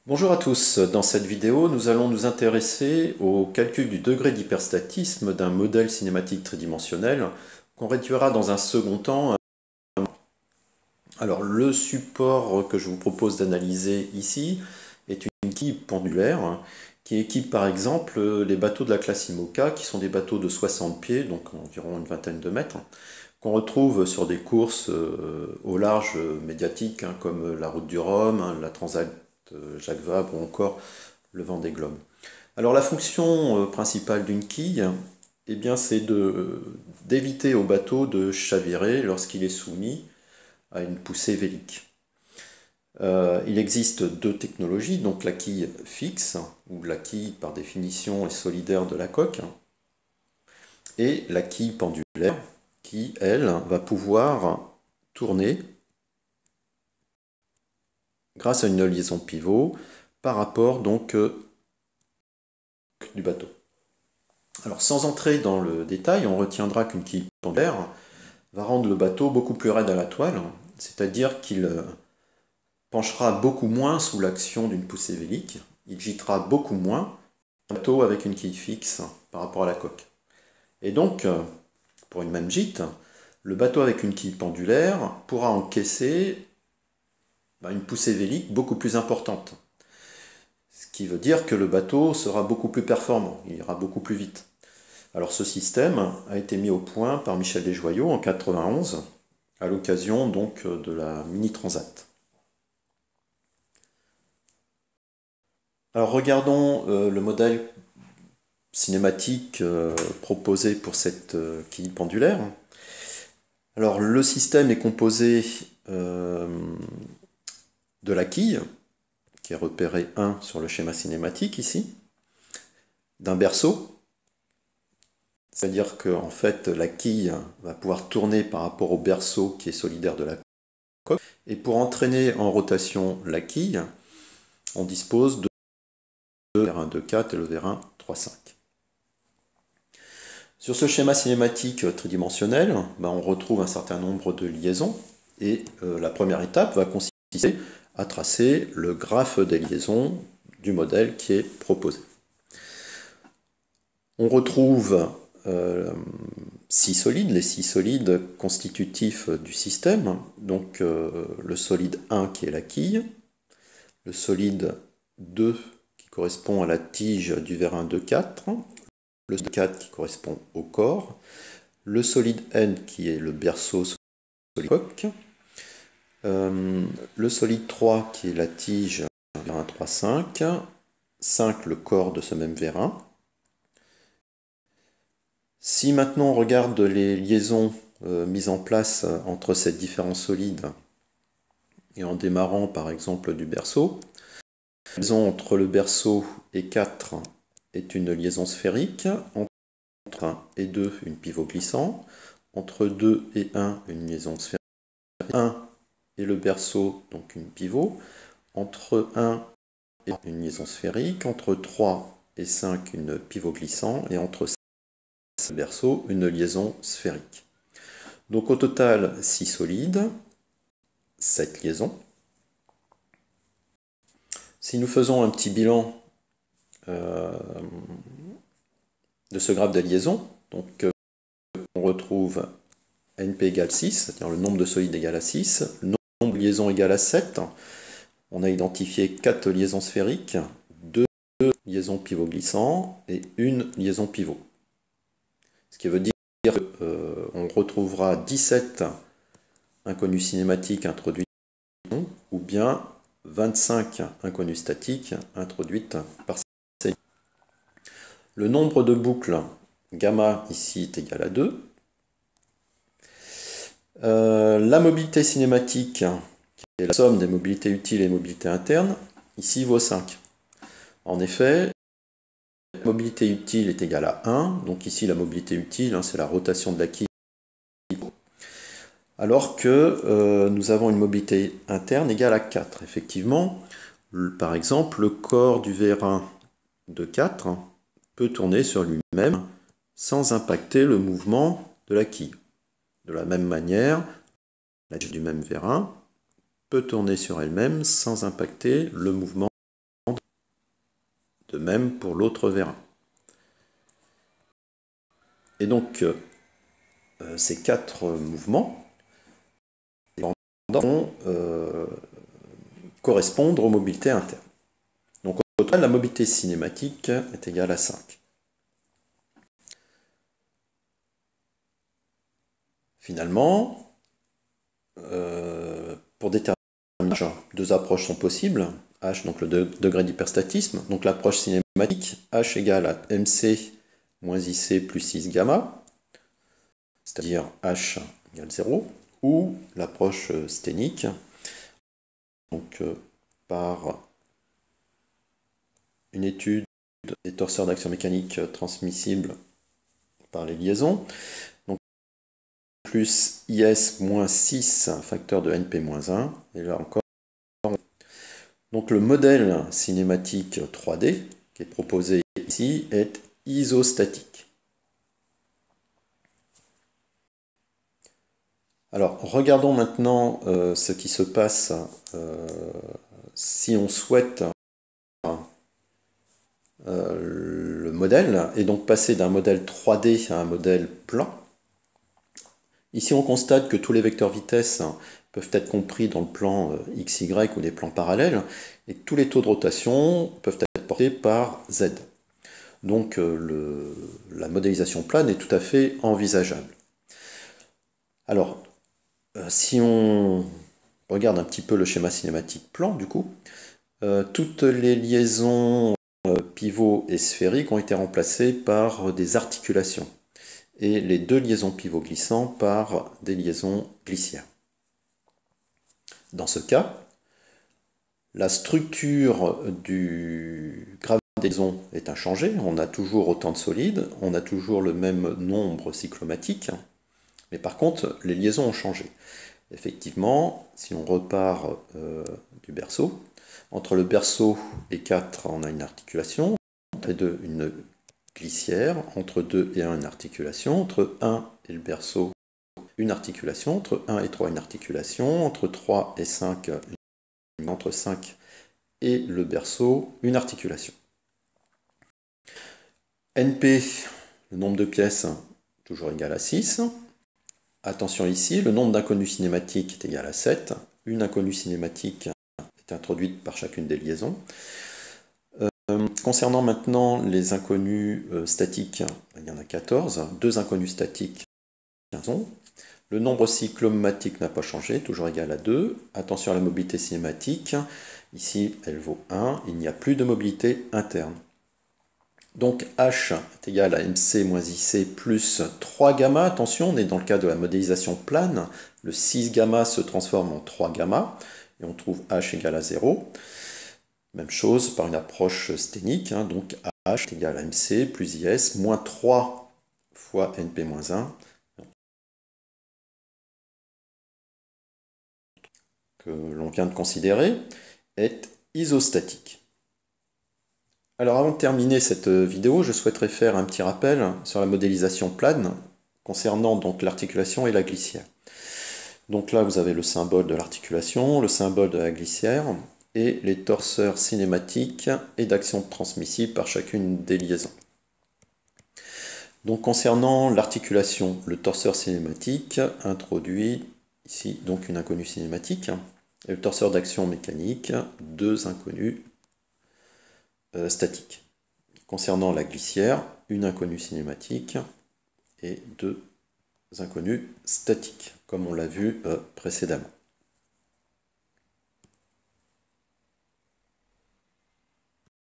Bonjour à tous, dans cette vidéo nous allons nous intéresser au calcul du degré d'hyperstatisme d'un modèle cinématique tridimensionnel qu'on réduira dans un second temps. Alors le support que je vous propose d'analyser ici est une quille pendulaire qui équipe par exemple les bateaux de la classe IMOCA qui sont des bateaux de 60 pieds, donc environ une vingtaine de mètres, qu'on retrouve sur des courses au large médiatiques comme la Route du Rhum, la Transat Jacques Vabre ou encore le Vendée Globe. Alors la fonction principale d'une quille, eh bien, c'est d'éviter au bateau de chavirer lorsqu'il est soumis à une poussée vélique. Il existe deux technologies, donc la quille fixe, où la quille par définition est solidaire de la coque, et la quille pendulaire, qui, elle, va pouvoir tourner grâce à une liaison pivot par rapport donc du bateau. Alors sans entrer dans le détail, on retiendra qu'une quille pendulaire va rendre le bateau beaucoup plus raide à la toile, c'est-à-dire qu'il penchera beaucoup moins sous l'action d'une poussée vélique, il gîtera beaucoup moins un bateau avec une quille fixe par rapport à la coque. Et donc, pour une même gîte, le bateau avec une quille pendulaire pourra encaisser une poussée vélique beaucoup plus importante. Ce qui veut dire que le bateau sera beaucoup plus performant, il ira beaucoup plus vite. Alors ce système a été mis au point par Michel Desjoyaux en 1991, à l'occasion donc de la Mini Transat. Alors regardons le modèle cinématique proposé pour cette quille pendulaire. Alors le système est composé de la quille, qui est repérée 1 sur le schéma cinématique ici, d'un berceau, c'est-à-dire que en fait, la quille va pouvoir tourner par rapport au berceau qui est solidaire de la coque, et pour entraîner en rotation la quille, on dispose de le vérin 2,4 et le vérin 3,5. Sur ce schéma cinématique tridimensionnel, on retrouve un certain nombre de liaisons, et la première étape va consister à tracer le graphe des liaisons du modèle qui est proposé. On retrouve 6 solides, les 6 solides constitutifs du système, donc le solide 1 qui est la quille, le solide 2 qui correspond à la tige du vérin 2,4, le solide 4 qui correspond au corps, le solide N qui est le berceau solide coque, le solide 3 qui est la tige du vérin 3,5, 5 le corps de ce même vérin. Si maintenant on regarde les liaisons mises en place entre ces différents solides, et en démarrant par exemple du berceau, la liaison entre le berceau et 4 est une liaison sphérique, entre 1 et 2 une pivot glissant, entre 2 et 1 une liaison sphérique, 1 et le berceau donc une pivot, entre 1 et une liaison sphérique, entre 3 et 5 une pivot glissant, et entre 5 et le berceau une liaison sphérique. Donc au total 6 solides, 7 liaisons. Si nous faisons un petit bilan de ce graphe de liaison, donc on retrouve NP égale 6, c'est-à-dire le nombre de solides égale à 6, le nombre de liaisons égale à 7. On a identifié 4 liaisons sphériques, 2 liaisons pivot glissants et une liaison pivot. Ce qui veut dire qu'on retrouvera 17 inconnus cinématiques introduits ou bien 25 inconnus statiques introduites par ces. Le nombre de boucles gamma ici est égal à 2. La mobilité cinématique, qui est la somme des mobilités utiles et mobilités internes, ici vaut 5. En effet, la mobilité utile est égale à 1, donc ici la mobilité utile, c'est la rotation de la quille, alors que nous avons une mobilité interne égale à 4. Effectivement, par exemple, le corps du vérin de 4 peut tourner sur lui-même sans impacter le mouvement de la quille. De la même manière, la tige du même vérin peut tourner sur elle-même sans impacter le mouvement De même pour l'autre vérin. Et donc, ces 4 mouvements vont correspondre aux mobilités internes. Donc, au total, la mobilité cinématique est égale à 5. Finalement, pour déterminer h, 2 approches sont possibles. H, donc le degré d'hyperstatisme. Donc l'approche cinématique, H égale à MC moins IC plus 6 gamma, c'est-à-dire H égale 0, ou l'approche sténique, donc par une étude des torseurs d'action mécanique transmissibles par les liaisons, donc plus IS moins 6, facteur de NP-1, et là encore. Donc le modèle cinématique 3D qui est proposé ici est isostatique. Alors regardons maintenant ce qui se passe si on souhaite le modèle et donc passer d'un modèle 3D à un modèle plan. Ici on constate que tous les vecteurs vitesse peuvent être compris dans le plan XY ou des plans parallèles, et tous les taux de rotation peuvent être portés par Z. Donc la modélisation plane est tout à fait envisageable. Alors, si on regarde un petit peu le schéma cinématique plan, du coup, toutes les liaisons pivots et sphériques ont été remplacées par des articulations, et les 2 liaisons pivots glissants par des liaisons glissières. Dans ce cas, la structure du gravier des liaisons est inchangée, on a toujours autant de solides, on a toujours le même nombre cyclomatique, mais par contre, les liaisons ont changé. Effectivement, si on repart du berceau, entre le berceau et 4, on a une articulation, entre les 2, une glissière, entre 2 et 1, une articulation, entre 1 et le berceau, une articulation, entre 1 et 3, une articulation, entre 3 et 5, entre 5 et le berceau, une articulation. NP, le nombre de pièces, toujours égal à 6. Attention ici, le nombre d'inconnus cinématiques est égal à 7. Une inconnue cinématique est introduite par chacune des liaisons. Concernant maintenant les inconnus statiques, il y en a 14. 2 inconnus statiques, 15. Le nombre cyclomatique n'a pas changé, toujours égal à 2. Attention à la mobilité cinématique. Ici, elle vaut 1. Il n'y a plus de mobilité interne. Donc H est égal à MC moins IC plus 3 gamma. Attention, on est dans le cas de la modélisation plane. Le 6 gamma se transforme en 3 gamma. Et on trouve H égale à 0. Même chose par une approche sténique. Donc H est égal à MC plus IS moins 3 fois NP moins 1. Que l'on vient de considérer est isostatique. Alors avant de terminer cette vidéo, je souhaiterais faire un petit rappel sur la modélisation plane concernant donc l'articulation et la glissière. Donc là vous avez le symbole de l'articulation, le symbole de la glissière et les torseurs cinématiques et d'action transmissible par chacune des liaisons. Donc concernant l'articulation, le torseur cinématique introduit ici donc une inconnue cinématique. Et le torseur d'action mécanique, 2 inconnus statiques. Concernant la glissière, une inconnue cinématique et 2 inconnus statiques, comme on l'a vu précédemment.